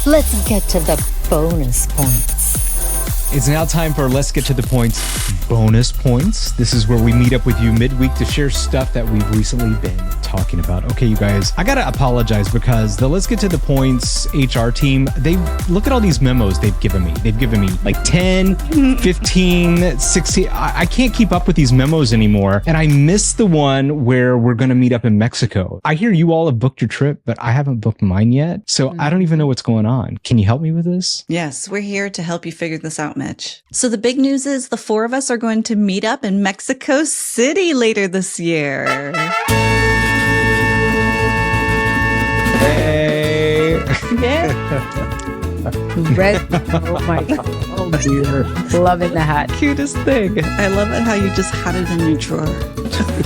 Let's get to the bonus points. It's now time for Let's Get to the Points bonus points. This is where we meet up with you midweek to share stuff that we've recently been talking about. Okay, you guys, I gotta apologize because the Let's Get to the Points HR team, they look at all these memos they've given me. They've given me like 10, 15, 16. I can't keep up with these memos anymore. And I missed the one where we're gonna meet up in Mexico. I hear you all have booked your trip, but I haven't booked mine yet. So I don't even know what's going on. Can you help me with this? Yes, we're here to help you figure this out, Mitch. So the big news is the four of us are going to meet up in Mexico City later this year. Hey. Yeah. Oh my God. Oh dear. Loving the hat. Cutest thing. I love it how you just had it in your drawer.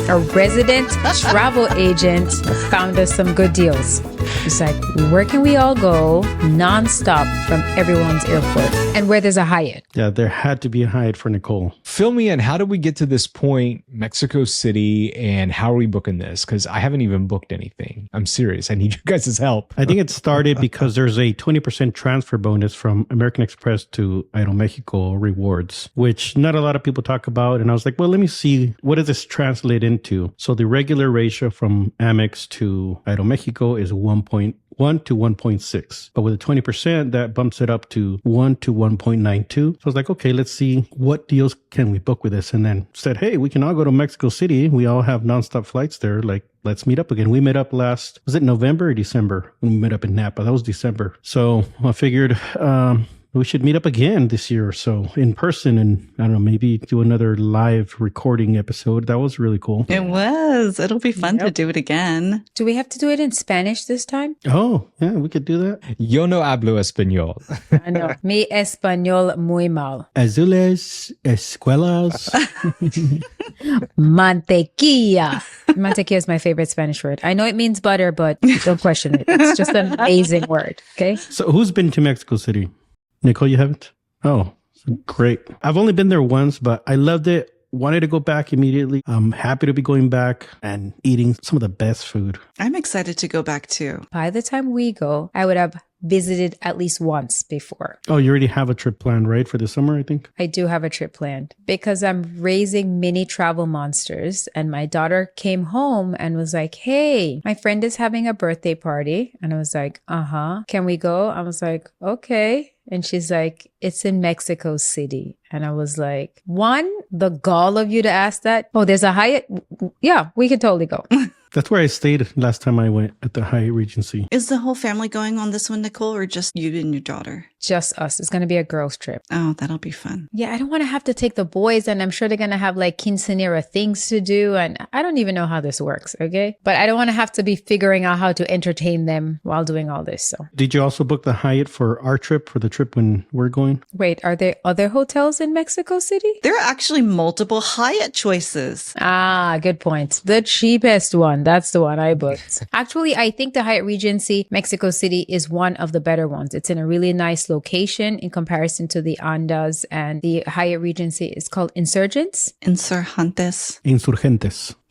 A resident travel agent found us some good deals. It's like, where can we all go nonstop from everyone's airport and where there's a Hyatt? Yeah, there had to be a Hyatt for Nicole. Fill me in. How did we get to this point, Mexico City, and how are we booking this? Because I haven't even booked anything. I'm serious. I need you guys' help. I think it started because there's a 20% transfer bonus from American Express to Aeromexico Rewards, which not a lot of people talk about. And I was like, well, let me see, what does this translate into? So the regular ratio from Amex to Aeromexico is 1.1 to 1.6. But with a 20%, that bumps it up to 1 to 1.92. So I was like, okay, let's see what deals can we book with this. And then said, hey, we can all go to Mexico City. We all have nonstop flights there. Like, let's meet up again. We met up was it November or December when we met up in Napa? That was December. So I figured, we should meet up again this year or so in person and I don't know, maybe do another live recording episode. That was really cool. It was. It'll be fun to do it again. Do we have to do it in Spanish this time? Oh, yeah, we could do that. Yo no hablo español. I know. Mi español muy mal. Azules, escuelas. Mantequilla. Mantequilla is my favorite Spanish word. I know it means butter, but don't question it. It's just an amazing word. Okay. So who's been to Mexico City? Nicole, you haven't? Oh, great. I've only been there once, but I loved it. Wanted to go back immediately. I'm happy to be going back and eating some of the best food. I'm excited to go back too. By the time we go, I would have visited at least once before. Oh, you already have a trip planned, right? For the summer, I think? I do have a trip planned because I'm raising mini travel monsters. And my daughter came home and was like, hey, my friend is having a birthday party. And I was like, can we go? I was like, okay. And she's like, it's in Mexico City. And I was like, one, the gall of you to ask that. Oh, there's a Hyatt? Yeah, we could totally go. That's where I stayed last time I went at the Hyatt Regency. Is the whole family going on this one, Nicole, or just you and your daughter? Just us. It's going to be a girls' trip. Oh, that'll be fun. Yeah, I don't want to have to take the boys, and I'm sure they're going to have like quinceanera things to do. And I don't even know how this works, okay? But I don't want to have to be figuring out how to entertain them while doing all this. So, did you also book the Hyatt for our trip, for the trip when we're going? Wait, are there other hotels in Mexico City? There are actually multiple Hyatt choices. Ah, good point. The cheapest one. That's the one I booked. Actually, I think the Hyatt Regency Mexico City is one of the better ones. It's in a really nice location in comparison to the Andas, and the Hyatt Regency is called Insurgents. Insurgentes.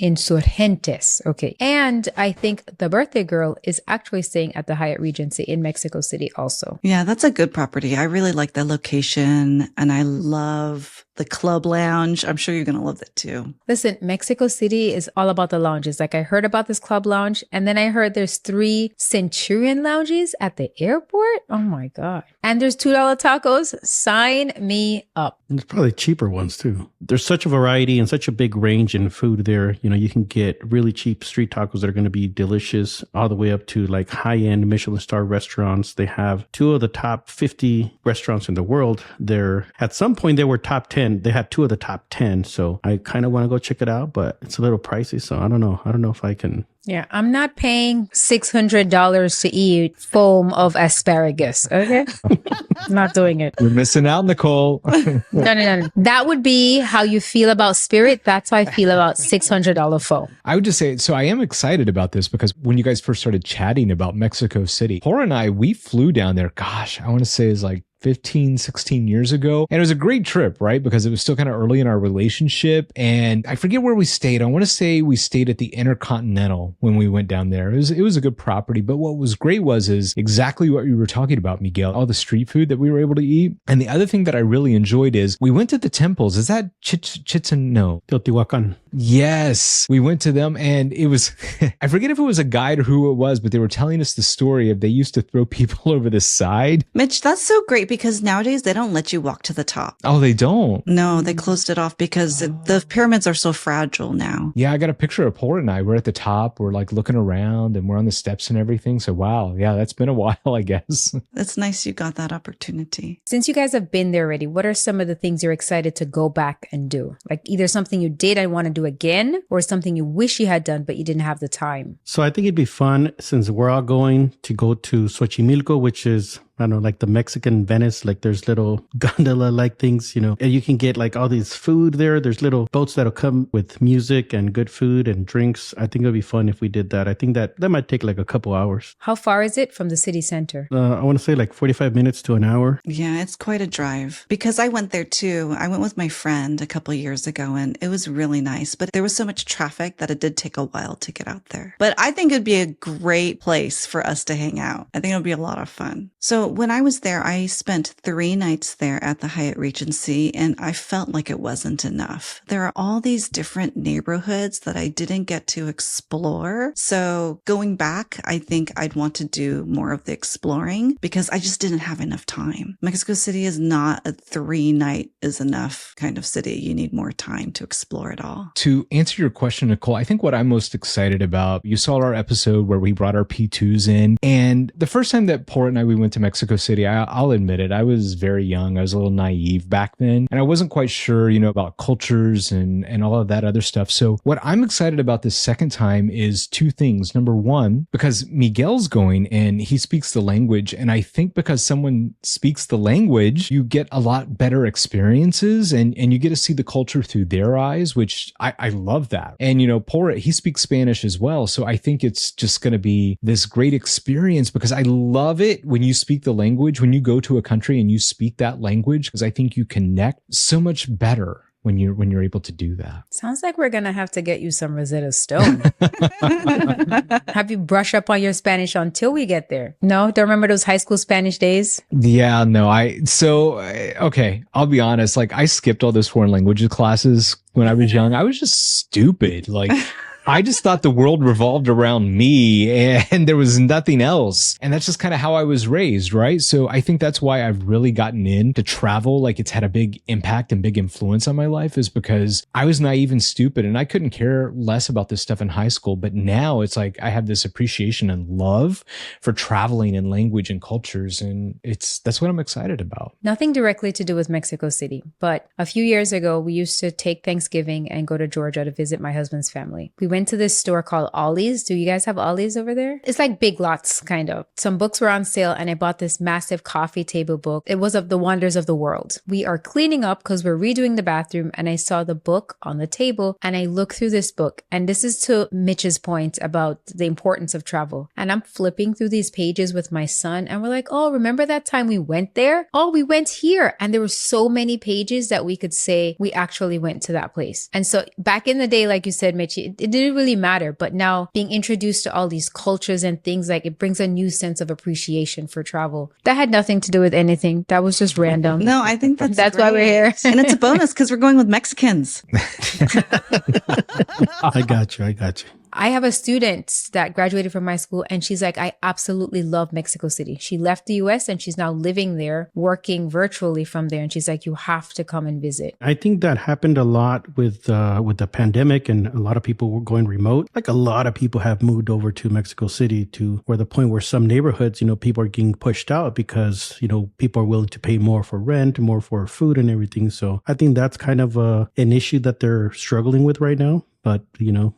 Insurgentes. Okay. And I think the birthday girl is actually staying at the Hyatt Regency in Mexico City also. Yeah, that's a good property. I really like the location and I love the club lounge. I'm sure you're going to love that too. Listen, Mexico City is all about the lounges. Like I heard about this club lounge and then I heard there's 3 Centurion lounges at the airport. Oh my God. And there's $2 tacos. Sign me up. There's probably cheaper ones too. There's such a variety and such a big range in food there. You know, you can get really cheap street tacos that are going to be delicious all the way up to like high-end Michelin star restaurants. They have 2 of the top 50 restaurants in the world. At some point they were top 10. They had 2 of the top 10. So I kind of want to go check it out, but it's a little pricey. So I don't know. I don't know if I can. Yeah, I'm not paying $600 to eat foam of asparagus. Okay. Not doing it. You're missing out, Nicole. No. That would be how you feel about Spirit. That's how I feel about $600 foam. I would just say, so I am excited about this because when you guys first started chatting about Mexico City, Cora and I, we flew down there. Gosh, I want to say it's like 15, 16 years ago. And it was a great trip, right? Because it was still kind of early in our relationship. And I forget where we stayed. I want to say we stayed at the Intercontinental when we went down there. It was a good property. But what was great is exactly what you were talking about, Miguel, all the street food that we were able to eat. And the other thing that I really enjoyed is we went to the temples. Is that No. Teotihuacan. Yes, we went to them, and it was, I forget if it was a guide or who it was, but they were telling us the story of they used to throw people over the side. Mitch, that's so great because nowadays they don't let you walk to the top. Oh, they don't? No, they closed it off because the pyramids are so fragile now. Yeah, I got a picture of Paul and I. We're at the top. We're like looking around and we're on the steps and everything. So, wow. Yeah, that's been a while, I guess. It's nice you got that opportunity. Since you guys have been there already, what are some of the things you're excited to go back and do? Like either something you did and want to do again, or something you wish you had done, but you didn't have the time. So I think it'd be fun, since we're all going, to go to Xochimilco, which is, I don't know, like the Mexican Venice. Like there's little gondola-like things, and you can get like all these food there. There's little boats that'll come with music and good food and drinks. I think it would be fun if we did that. I think that might take like a couple hours. How far is it from the city center? I want to say like 45 minutes to an hour. Yeah, it's quite a drive because I went there too. I went with my friend a couple of years ago and it was really nice, but there was so much traffic that it did take a while to get out there. But I think it'd be a great place for us to hang out. I think it'll be a lot of fun. So when I was there, I spent 3 nights there at the Hyatt Regency, and I felt like it wasn't enough. There are all these different neighborhoods that I didn't get to explore. So going back, I think I'd want to do more of the exploring because I just didn't have enough time. Mexico City is not a 3-night is enough kind of city. You need more time to explore it all. To answer your question, Nicole, I think what I'm most excited about, you saw our episode where we brought our P2s in, and the first time that Port and we went to Mexico City, I'll admit it, I was very young. I was a little naive back then, and I wasn't quite sure, about cultures and all of that other stuff. So what I'm excited about this second time is 2 things. Number one, because Miguel's going and he speaks the language, and I think because someone speaks the language, you get a lot better experiences and you get to see the culture through their eyes, which I love that. And, Port, he speaks Spanish as well. So I think it's just going to be this great experience because I love it when you speak the language, when you go to a country and you speak that language, because I think you connect so much better when you're able to do that. Sounds like we're gonna have to get you some Rosetta Stone. Have you brush up on your Spanish until we get there? No, don't remember those high school Spanish days? Yeah, no. Okay, I'll be honest. Like I skipped all those foreign languages classes when I was young. I was just stupid. Like I just thought the world revolved around me and there was nothing else. And that's just kind of how I was raised, right? So I think that's why I've really gotten into travel. Like it's had a big impact and big influence on my life is because I was naive and stupid and I couldn't care less about this stuff in high school. But now it's like I have this appreciation and love for traveling and language and cultures. And that's what I'm excited about. Nothing directly to do with Mexico City, but a few years ago, we used to take Thanksgiving and go to Georgia to visit my husband's family. We went to this store called Ollie's. Do you guys have Ollie's over there? It's like Big Lots, kind of. Some books were on sale and I bought this massive coffee table book. It was of the wonders of the world. We are cleaning up because we're redoing the bathroom and I saw the book on the table and I looked through this book. And this is to Mitch's point about the importance of travel. And I'm flipping through these pages with my son and we're like, oh, remember that time we went there? Oh, we went here. And there were so many pages that we could say we actually went to that place. And so back in the day, like you said, Mitch, it didn't really matter. But now being introduced to all these cultures and things, like it brings a new sense of appreciation for travel. That had nothing to do with anything. That was just random. No, I think that's why we're here. And it's a bonus because we're going with Mexicans. I got you. I have a student that graduated from my school and she's like, I absolutely love Mexico City. She left the US and she's now living there, working virtually from there. And she's like, you have to come and visit. I think that happened a lot with the pandemic and a lot of people were going remote. Like a lot of people have moved over to Mexico City to where the point where some neighborhoods, people are getting pushed out because, people are willing to pay more for rent, more for food and everything. So I think that's kind of an issue that they're struggling with right now. But,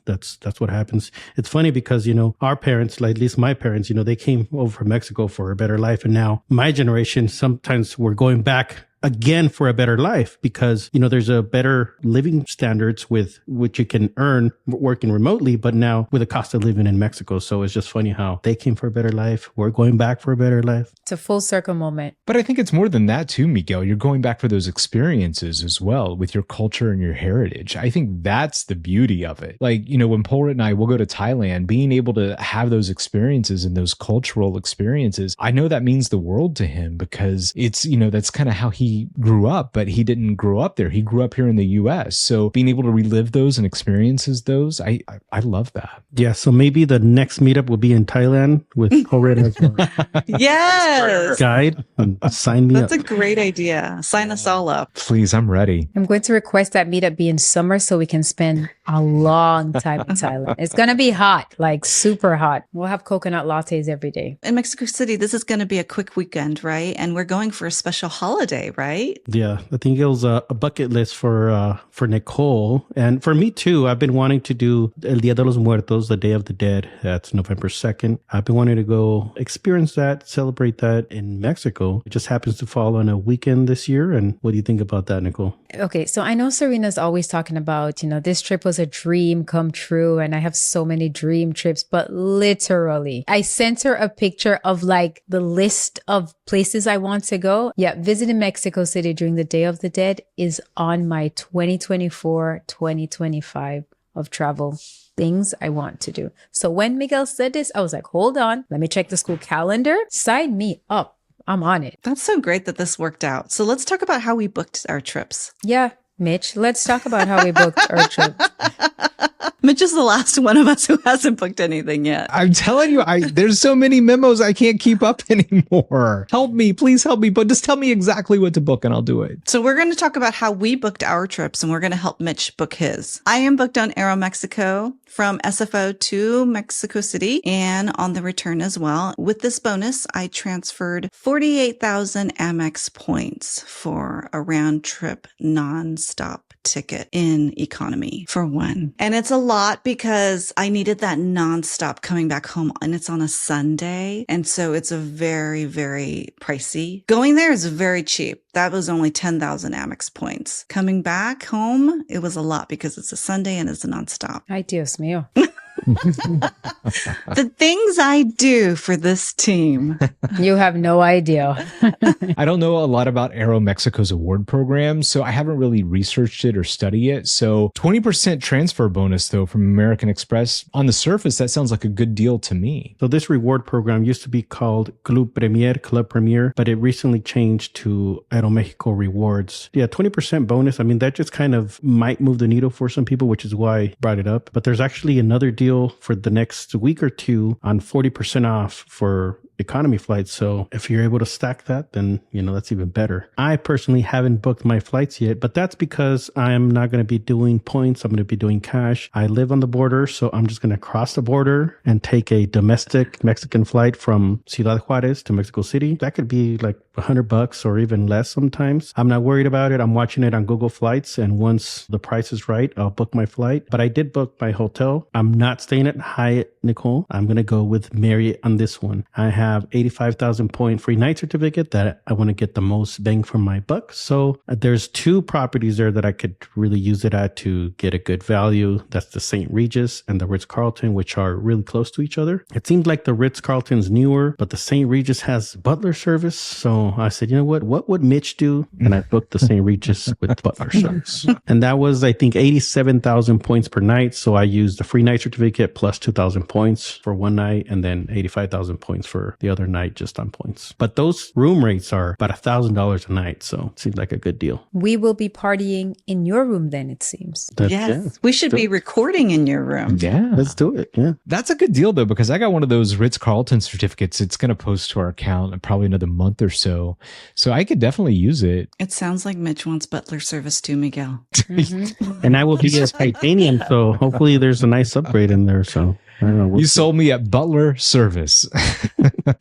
that's what happens. It's funny because, our parents, like at least my parents, they came over from Mexico for a better life. And now my generation, sometimes we're going back again for a better life because, there's a better living standards with which you can earn working remotely, but now with the cost of living in Mexico. So it's just funny how they came for a better life. We're going back for a better life. It's a full circle moment. But I think it's more than that too, Miguel. You're going back for those experiences as well with your culture and your heritage. I think that's the beauty of it. Like, when Polrit and I will go to Thailand, being able to have those experiences and those cultural experiences, I know that means the world to him because it's, that's kind of how he grew up, but he didn't grow up there. He grew up here in the US. So being able to relive those and experiences those, I love that. Yeah. So maybe the next meetup will be in Thailand with Polrit as well. Yes. Guide and sign me That's up. a great idea. Sign us all up. Please, I'm ready. I'm going to request that meetup be in summer so we can spend a long time in Thailand. It's going to be hot, like super hot. We'll have coconut lattes every day. In Mexico City, this is going to be a quick weekend, right? And we're going for a special holiday, right? Yeah, I think it was a bucket list for Nicole and for me too. I've been wanting to do El Día de los Muertos, the Day of the Dead. That's November 2nd. I've been wanting to go experience that, celebrate that in Mexico. It just happens to fall on a weekend this year. And what do you think about that, Nicole? Okay, so I know Serena's always talking about, this trip was a dream come true and I have so many dream trips, but literally, I sent her a picture of like the list of places I want to go. Yeah, visiting Mexico City during the Day of the Dead is on my 2024-2025 of travel things I want to do. So when Miguel said this, I was like, hold on, let me check the school calendar. Sign me up. I'm on it. That's so great that this worked out. So let's talk about how we booked our trips. Yeah, Mitch, let's talk about how we booked our trip. Mitch is the last one of us who hasn't booked anything yet. I'm telling you, there's so many memos I can't keep up anymore. Help me, please help me. But just tell me exactly what to book and I'll do it. So we're going to talk about how we booked our trips and we're going to help Mitch book his. I am booked on Aeromexico from SFO to Mexico City and on the return as well. With this bonus, I transferred 48,000 Amex points for a round trip nonstop ticket in economy for one. And it's a lot because I needed that nonstop coming back home and it's on a Sunday. And so it's a very, very pricey. Going there is very cheap. That was only 10,000 Amex points. Coming back home, it was a lot because it's a Sunday and it's a nonstop. Ay, Dios mío. The things I do for this team. You have no idea. I don't know a lot about Aeromexico's award program, so I haven't really researched it or studied it. So 20% transfer bonus, though, from American Express, on the surface, that sounds like a good deal to me. So this reward program used to be called Club Premier, but it recently changed to Aeromexico Rewards. Yeah, 20% bonus. I mean, that just kind of might move the needle for some people, which is why I brought it up. But there's actually another deal for the next week or two on 40% off for economy flights. So if you're able to stack that, then, that's even better. I personally haven't booked my flights yet, but that's because I'm not going to be doing points. I'm going to be doing cash. I live on the border, so I'm just going to cross the border and take a domestic Mexican flight from Ciudad Juarez to Mexico City. That could be like $100 or even less sometimes. I'm not worried about it. I'm watching it on Google Flights, and once the price is right, I'll book my flight. But I did book my hotel. I'm not staying at Hyatt, Nicole. I'm going to go with Marriott on this one. I have 85,000 point free night certificate that I want to get the most bang for my buck. So there's two properties there that I could really use it at to get a good value. That's the St. Regis and the Ritz-Carlton, which are really close to each other. It seems like the Ritz-Carlton's newer, but the St. Regis has butler service. So I said, you know what would Mitch do? And I booked the St. Regis with butler service. And that was, I think, 87,000 points per night. So I used the free night certificate plus 2,000 points for one night and then 85,000 points for the other night just on points. But those room rates are about $1,000 a night. So it seems like a good deal. We will be partying in your room then, it seems. Yes. We should be recording in your room. Yeah. Let's do it. Yeah. That's a good deal, though, because I got one of those Ritz-Carlton certificates. It's going to post to our account in probably another month or so. So I could definitely use it. It sounds like Mitch wants butler service too, Miguel. And I will be a titanium. So hopefully there's a nice upgrade in there. So I don't know. You sold me at butler service.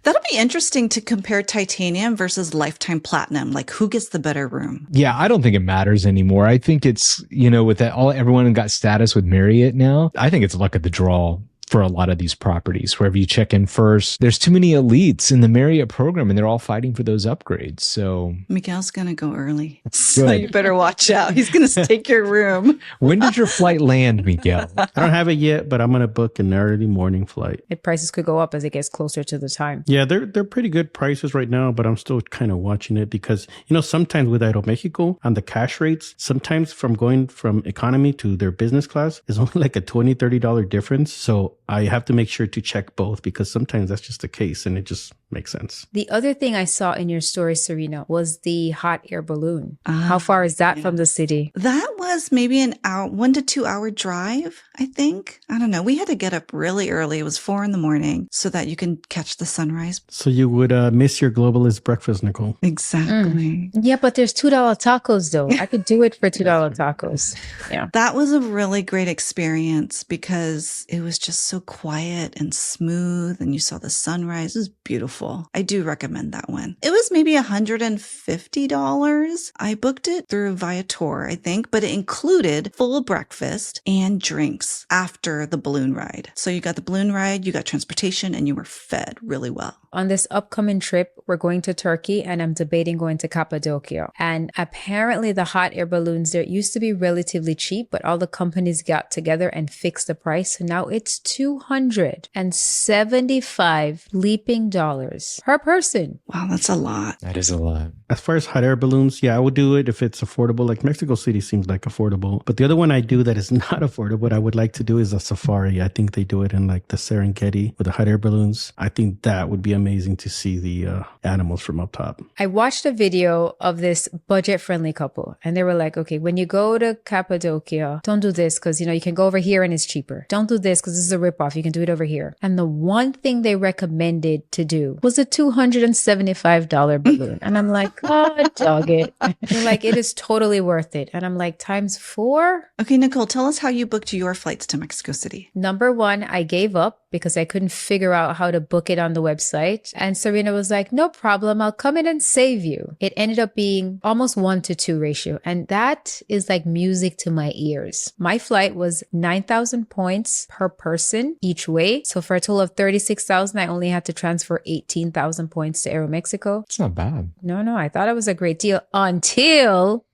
That'll be interesting to compare titanium versus lifetime platinum. Like, who gets the better room? Yeah, I don't think it matters anymore. I think it's, with that everyone got status with Marriott now. I think it's luck of the draw. for a lot of these properties. Wherever you check in first, there's too many elites in the Marriott program and they're all fighting for those upgrades. So Miguel's going to go early. So you better watch out. He's going to take your room. when did your flight land, Miguel? I don't have it yet, but I'm going to book an early morning flight. The prices could go up as it gets closer to the time. Yeah, they're pretty good prices right now, but I'm still kind of watching it because, sometimes with Aeromexico on the cash rates, sometimes from going from economy to their business class is only like a $20, $30 difference. So I have to make sure to check both because sometimes that's just the case and it just makes sense. The other thing I saw in your story, Serena, was the hot air balloon. How far is that from the city? That was maybe an hour, 1 to 2 hour drive, I think. I don't know. We had to get up really early. It was 4 a.m. so that you can catch the sunrise. So you would miss your globalist breakfast, Nicole. Exactly. Yeah, but there's $2 tacos though. I could do it for $2 tacos. Yeah. That was a really great experience because it was just so quiet and smooth and you saw the sunrise. It was beautiful. I do recommend that one. It was maybe $150. I booked it through Viator, I think, but it included full breakfast and drinks after the balloon ride. So you got the balloon ride, you got transportation, and you were fed really well. On this upcoming trip, we're going to Turkey and I'm debating going to Cappadocia. And apparently the hot air balloons there used to be relatively cheap, but all the companies got together and fixed the price. So now it's $275 leaping dollars per person. Wow, that's a lot. That is a lot. As far as hot air balloons, yeah, I would do it if it's affordable. Like Mexico City seems like affordable. But the other one I do that is not affordable, what I would like to do is a safari. I think they do it in like the Serengeti with the hot air balloons. I think that would be amazing to see the animals from up top. I watched a video of this budget-friendly couple and they were like, okay, when you go to Cappadocia, don't do this because, you can go over here and it's cheaper. Don't do this because this is a ripoff. You can do it over here. And the one thing they recommended to do was a $275 balloon. And I'm like, God, dog it. They're like, it is totally worth it. And I'm like, times 4? Okay, Nicole, tell us how you booked your flights to Mexico City. Number 1, I gave up because I couldn't figure out how to book it on the website. And Serena was like, no problem. I'll come in and save you. It ended up being almost 1-to-2 ratio. And that is like music to my ears. My flight was 9,000 points per person each way. So for a total of 36,000, I only had to transfer 18,000 points to Aeromexico. It's not bad. No, I thought it was a great deal until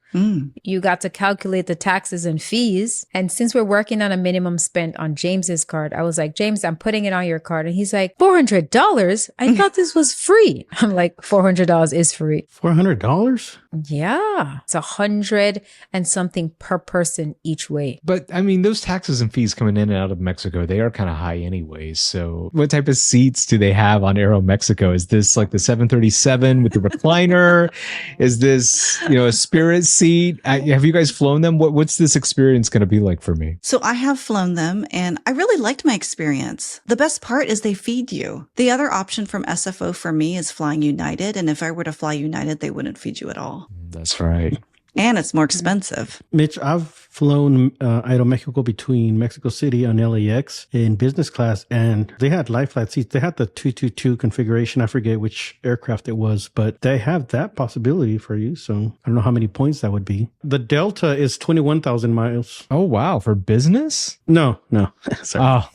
you got to calculate the taxes and fees. And since we're working on a minimum spend on James's card, I was like, James, I'm putting it on your card. And he's like, $400? I thought this was free. I'm like, $400 is free. $400? Yeah. It's 100 and something per person each way. But I mean, those taxes and fees coming in and out of Mexico, they are kind of high anyways. So what type of seats do they have on Aero Mexico? Is this like the 737 with the recliner? Is this, a Spirit seat? Have you guys flown them? What's this experience going to be like for me? So I have flown them and I really liked my experience. The best part is they feed you. The other option from SFO for me is flying United. And if I were to fly United, they wouldn't feed you at all. That's right. And it's more expensive. Mitch, I've flown Aeromexico between Mexico City and LAX in business class, and they had lie flat seats. They had the 222 configuration. I forget which aircraft it was, but they have that possibility for you. So I don't know how many points that would be. The Delta is 21,000 miles. Oh, wow. For business? No. Sorry.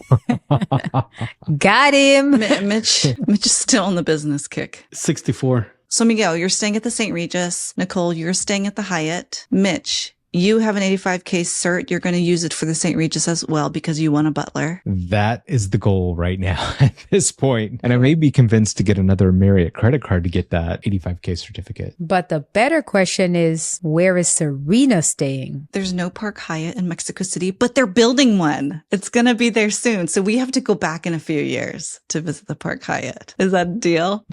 Oh. Got him. Mitch is still on the business kick. 64. So Miguel, you're staying at the St. Regis. Nicole, you're staying at the Hyatt. Mitch, you have an 85K cert. You're going to use it for the St. Regis as well because you want a butler. That is the goal right now at this point. And I may be convinced to get another Marriott credit card to get that 85K certificate. But the better question is, where is Serena staying? There's no Park Hyatt in Mexico City, but they're building one. It's going to be there soon. So we have to go back in a few years to visit the Park Hyatt. Is that a deal?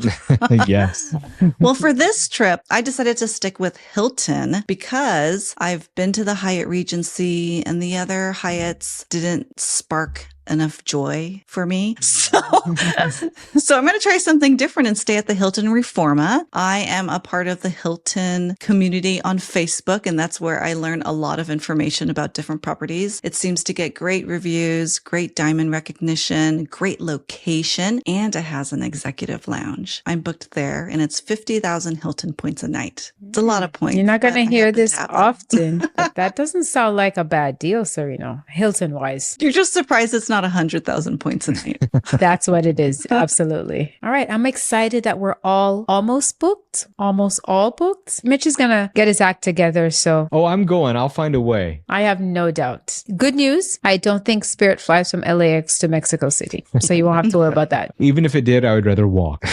Yes. Well, for this trip, I decided to stick with Hilton because I've been to the Hyatt Regency and the other Hyatts didn't spark enough joy for me. So I'm going to try something different and stay at the Hilton Reforma. I am a part of the Hilton community on Facebook, and that's where I learn a lot of information about different properties. It seems to get great reviews, great diamond recognition, great location, and it has an executive lounge. I'm booked there, and it's 50,000 Hilton points a night. It's a lot of points. You're not going to hear this often, but that doesn't sound like a bad deal, Serena, Hilton-wise. You're just surprised it's not not 100,000 points a night. That's what it is. Absolutely. All right. I'm excited that we're all almost booked, almost all booked. Mitch is going to get his act together. So Oh, I'm going. I'll find a way. I have no doubt. Good news. I don't think Spirit flies from LAX to Mexico City. So you won't have to worry about that. Even if it did, I would rather walk.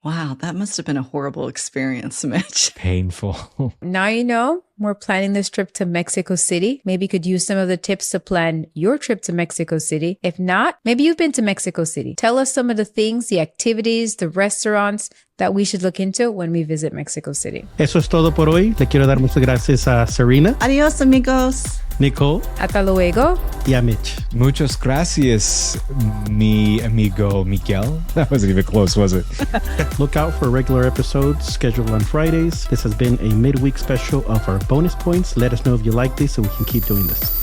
Wow, that must have been a horrible experience, Mitch. Painful. Now you know we're planning this trip to Mexico City. Maybe you could use some of the tips to plan your trip to Mexico City. If not, maybe you've been to Mexico City. Tell us some of the things, the activities, the restaurants that we should look into when we visit Mexico City. Eso es todo por hoy. Le quiero dar muchas gracias a Serena, Adios, amigos. Nicole, Hasta luego. y a Mitch. Muchas gracias, mi amigo Miguel. That wasn't even close, was it? Look out for regular episodes scheduled on Fridays. This has been a midweek special of our bonus points. Let us know if you like this so we can keep doing this.